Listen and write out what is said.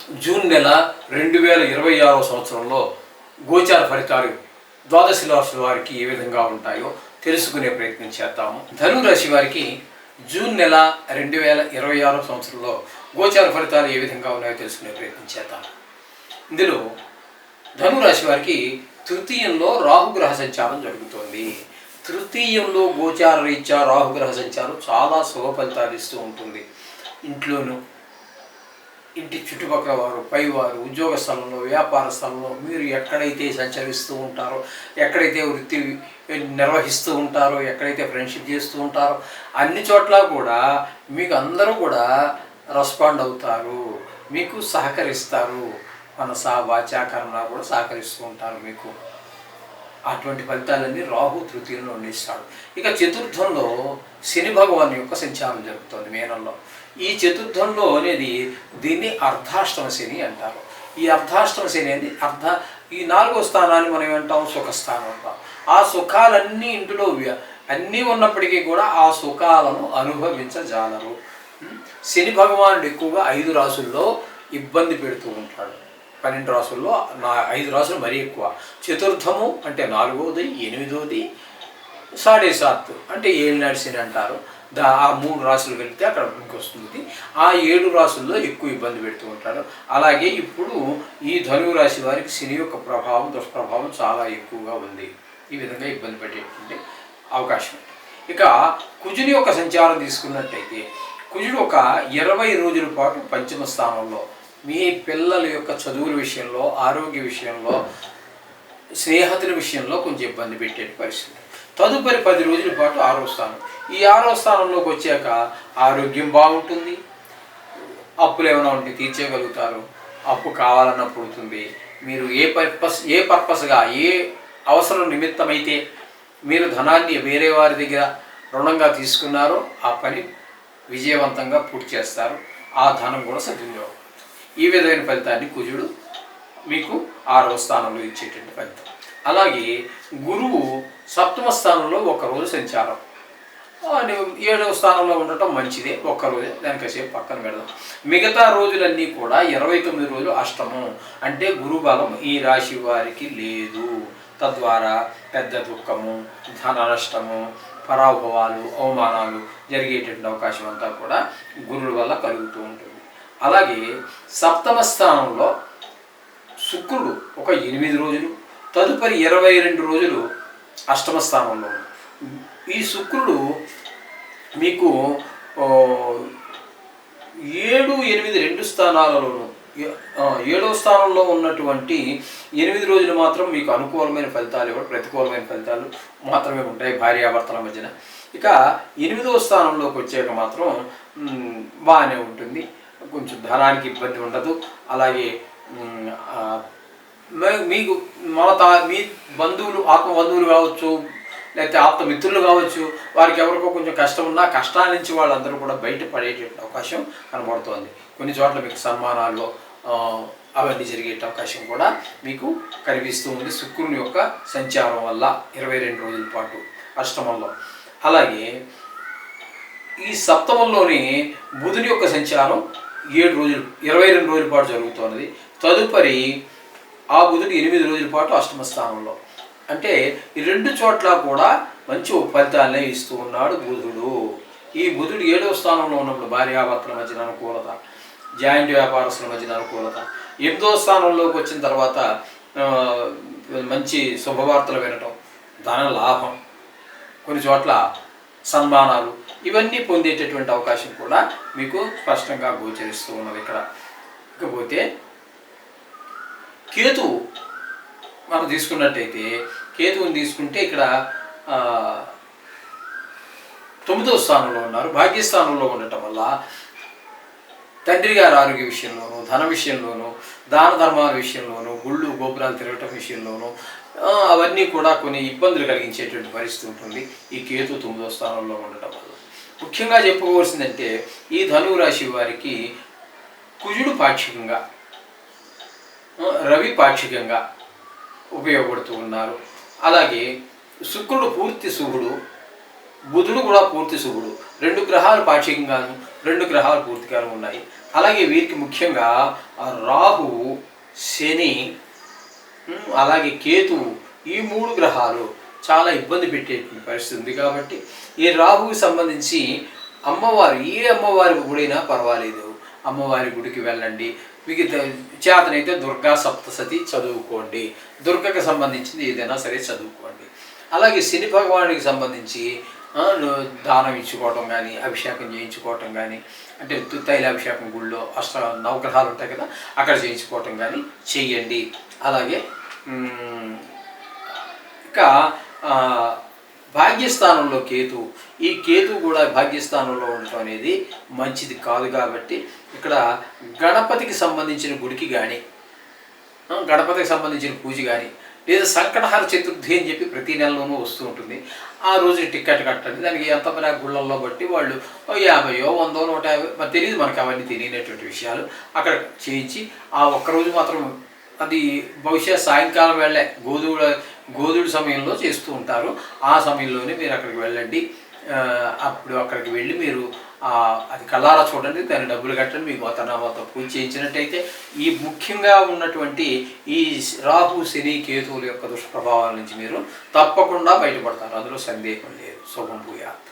June నెల 2026 సంవత్సరంలో గోచార ఫలితాలు ద్వాదశ రాశుల వారికి ఏ విధంగా ఉంటాయో తెలుసుకునే ప్రయత్నం చేద్దాము. ధను రాశి వారికి జూన్ నెల 2026 సంవత్సరంలో గోచార ఫలితాలు ఏ విధంగా ఉన్నాయో తెలుసుకునే ప్రయత్నం చేద్దాం. ఇందులో ధను రాశి వారికి తృతీయంలో రాహుగ్రహ సంచారం జరుగుతోంది. తృతీయంలో గోచార రీత్యా రాహుగ్రహ సంచారం చాలా శుభ ఫలితాలు ఇస్తూ ఉంటుంది. ఇంట్లోనూ, ఇంటి చుట్టుపక్కల వారు, పైవారు, ఉద్యోగ స్థలంలో, వ్యాపార స్థలంలో మీరు ఎక్కడైతే సంచరిస్తూ ఉంటారో, ఎక్కడైతే వృత్తి నిర్వహిస్తూ ఉంటారో, ఎక్కడైతే ఫ్రెండ్షిప్ చేస్తూ ఉంటారో అన్ని చోట్ల కూడా మీకు అందరూ కూడా రెస్పాండ్ అవుతారు, మీకు సహకరిస్తారు. మనస వాచా కర్మ కూడా సహకరిస్తూ ఉంటారు మీకు. అటువంటి ఫలితాలన్నీ రాహు తృతీయంలో అందిస్తాడు. ఇక చతుర్థంలో శని భగవాన్ యొక్క సంచారం జరుగుతుంది మేనంలో. ఈ చతుర్థంలో అనేది దీన్ని అర్ధాష్టమ శని అంటారు. ఈ అర్ధాష్టమ శని అనేది ఈ 4వ స్థానాన్ని మనం ఏమంటాం, సుఖస్థానం అంటాం. ఆ సుఖాలన్నీ ఇంటిలో అన్నీ ఉన్నప్పటికీ కూడా ఆ సుఖాలను అనుభవించజాలరు. శని భగవానుడు ఎక్కువగా 5 రాసుల్లో ఇబ్బంది పెడుతూ ఉంటాడు. 12 రాసుల్లో 5 రాసులు మరీ ఎక్కువ. చతుర్థము అంటే 4వది, 8వది, 7.5 అంటే 7 నాటి శని అంటారు. ఆ 3 రాసులు వెళితే అక్కడ మీకు వస్తుంది. ఆ 7 రాసుల్లో ఎక్కువ ఇబ్బంది పెడుతూ ఉంటాడు. అలాగే ఇప్పుడు ఈ ధనువు రాశి వారికి శని యొక్క ప్రభావం, దుష్ప్రభావం చాలా ఎక్కువగా ఉంది. ఈ విధంగా ఇబ్బంది పెట్టేటువంటి అవకాశం. ఇక కుజుని యొక్క సంచారం తీసుకున్నట్టయితే కుజుడు ఒక 20 రోజుల పాటు పంచమ స్థానంలో మీ పిల్లల యొక్క చదువుల విషయంలో, ఆరోగ్య విషయంలో, స్నేహితుల విషయంలో కొంచెం ఇబ్బంది పెట్టే పరిస్థితి. తదుపరి 10 రోజుల పాటు 6వ స్థానం. ఈ 6వ స్థానంలోకి వచ్చాక ఆరోగ్యం బాగుంటుంది, అప్పులు ఏమైనా ఉంటే తీర్చేయగలుగుతారు, అప్పు కావాలన్న పుడుతుంది. మీరు ఏ పర్పస్గా, ఏ అవసరం నిమిత్తమైతే మీరు ధనాన్ని వేరే వారి దగ్గర రుణంగా తీసుకున్నారో ఆ పని విజయవంతంగా పూర్తి చేస్తారు. ఆ ధనం కూడా సద్వినియోగం. ఈ విధమైన ఫలితాన్ని కుజుడు మీకు 6వ స్థానంలో ఇచ్చేటువంటి ఫలితం. అలాగే గురువు 7వ స్థానంలో 1 రోజు సంచారం. 7వ స్థానంలో ఉండటం మంచిదే, 1 రోజే, దాని కాసేపు పక్కన పెడదాం. మిగతా రోజులన్నీ కూడా 29 రోజులు అష్టమం. అంటే గురుబలం ఈ రాశి వారికి లేదు. తద్వారా పెద్ద దుఃఖము, ధన నష్టము, పరాభవాలు, అవమానాలు జరిగేటువంటి అవకాశం అంతా కూడా గురువుల వల్ల కలుగుతూ ఉంటుంది. అలాగే 7వ స్థానంలో శుక్రుడు ఒక 8 రోజులు, తదుపరి 22 రోజులు అష్టమ స్థానంలో. ఈ శుక్రుడు మీకు 7, 8 రెండు స్థానాలలోనూ 7వ స్థానంలో ఉన్నటువంటి 8 రోజులు మాత్రం మీకు అనుకూలమైన ఫలితాలు ఇవ్వడం, ప్రతికూలమైన ఫలితాలు మాత్రమే ఉంటాయి భార్యాభర్తల మధ్యన. ఇక 8వ స్థానంలోకి వచ్చాక మాత్రం బాగానే ఉంటుంది, కొంచెం ధనానికి ఇబ్బంది ఉండదు. అలాగే మీకు మీ బంధువులు, ఆత్మ బంధువులు కావచ్చు, లేకపోతే ఆప్త మిత్రులు కావచ్చు, వారికి ఎవరికో కొంచెం కష్టం ఉన్నా కష్టాల నుంచి వాళ్ళందరూ కూడా బయటపడేటువంటి అవకాశం కనబడుతోంది. కొన్ని చోట్ల మీకు సన్మానాల్లో అవన్నీ జరిగే అవకాశం కూడా మీకు కనిపిస్తూ ఉంది శుక్రుని యొక్క సంచారం వల్ల 22 రోజుల పాటు అష్టమంలో. అలాగే ఈ సప్తమంలోని బుధుని యొక్క సంచారం 7 రోజులు, 22 రోజుల పాటు జరుగుతున్నది. తదుపరి ఆ బుధుడు 8 రోజుల పాటు అష్టమ స్థానంలో. అంటే ఈ 2 చోట్ల కూడా మంచి ఫలితాలనే ఇస్తూ ఉన్నాడు బుధుడు. ఈ బుధుడు 7వ స్థానంలో ఉన్నప్పుడు భార్యాభర్తల మధ్యన అనుకూలత, జాయింట్ వ్యాపారస్తుల మధ్యన అనుకూలత. 8వ స్థానంలోకి వచ్చిన తర్వాత మంచి శుభవార్తలు వినటం, ధన లాభం, కొన్ని చోట్ల సన్మానాలు, ఇవన్నీ పొందేటటువంటి అవకాశం కూడా మీకు స్పష్టంగా గోచరిస్తూ ఉన్నది ఇక్కడ. ఇకపోతే కేతువు మనం తీసుకున్నట్టయితే, కేతువుని తీసుకుంటే ఇక్కడ 9వ స్థానంలో ఉన్నారు. భాగ్యస్థానంలో ఉండటం వల్ల తండ్రి గారి ఆరోగ్య విషయంలోనూ, ధన విషయంలోనూ, దాన ధర్మాల విషయంలోనూ, గుళ్ళు గోపురాలు తిరగటం విషయంలోనూ అవన్నీ కూడా కొన్ని ఇబ్బందులు కలిగించేటువంటి పరిస్థితి ఉంటుంది ఈ కేతు 9వ స్థానంలో ఉండటం వల్ల. ముఖ్యంగా చెప్పుకోవాల్సిందంటే ఈ ధనువు రాశి వారికి కుజుడు పాక్షికంగా, రవి పాక్షికంగా ఉపయోగపడుతూ ఉన్నారు. అలాగే శుక్రుడు పూర్తి శుభుడు, బుధుడు కూడా పూర్తి శుభుడు. 2 గ్రహాలు పాక్షికంగాను, 2 గ్రహాలు పూర్తిగాను ఉన్నాయి. అలాగే వీరికి ముఖ్యంగా రాహు, శని, అలాగే కేతువు, ఈ 3 గ్రహాలు చాలా ఇబ్బంది పెట్టేటువంటి పరిస్థితి ఉంది. కాబట్టి ఈ రాహువుకి సంబంధించి అమ్మవారు, ఏ అమ్మవారి గుడైనా పర్వాలేదు, అమ్మవారి గుడికి వెళ్ళండి. మీకు చేతనైతే దుర్గా సప్తసతి చదువుకోండి, దుర్గకు సంబంధించింది ఏదైనా సరే చదువుకోండి. అలాగే శని భగవానుడికి సంబంధించి దానం ఇచ్చుకోవటం కానీ, అభిషేకం చేయించుకోవటం కానీ, అంటే తైలాభిషేకం గుళ్ళో నవగ్రహాలు ఉంటాయి కదా, అక్కడ చేయించుకోవటం కానీ చెయ్యండి. అలాగే ఇంకా భాగ్యస్థానంలో కేతు, ఈ కేతు కూడా భాగ్యస్థానంలో ఉండటం అనేది మంచిది కాదు. కాబట్టి ఇక్కడ గణపతికి సంబంధించిన గుడికి కానీ, గణపతికి సంబంధించిన పూజ కానీ, లేదా సంకటహార చతుర్థి అని చెప్పి ప్రతి నెలలోనూ వస్తూ ఉంటుంది. ఆ రోజు టికెట్ కట్టండి. దానికి ఎంత మరి గుళ్ళల్లో బట్టి వాళ్ళు 50, 100, 150 మరి తెలియదు, మనకు అవన్నీ తెలియనటువంటి విషయాలు. అక్కడ చేయించి ఆ ఒక్కరోజు మాత్రం, అది బహుశా సాయంకాలం వేళ గోధుడు సమయంలో చేస్తూ ఉంటారు. ఆ సమయంలోనే మీరు అక్కడికి వెళ్ళండి. అప్పుడు అక్కడికి వెళ్ళి మీరు అది కళ్ళారా చూడండి, దాని డబ్బులు కట్టండి. మీకు గోతనామాతో పూజ చేయించినట్టయితే ఈ ముఖ్యంగా ఉన్నటువంటి ఈ రాహు, శని, కేతువుల యొక్క దుష్ప్రభావాల నుంచి మీరు తప్పకుండా బయటపడతారు. అందులో సందేహం లేదు. శుభం భూయాత్.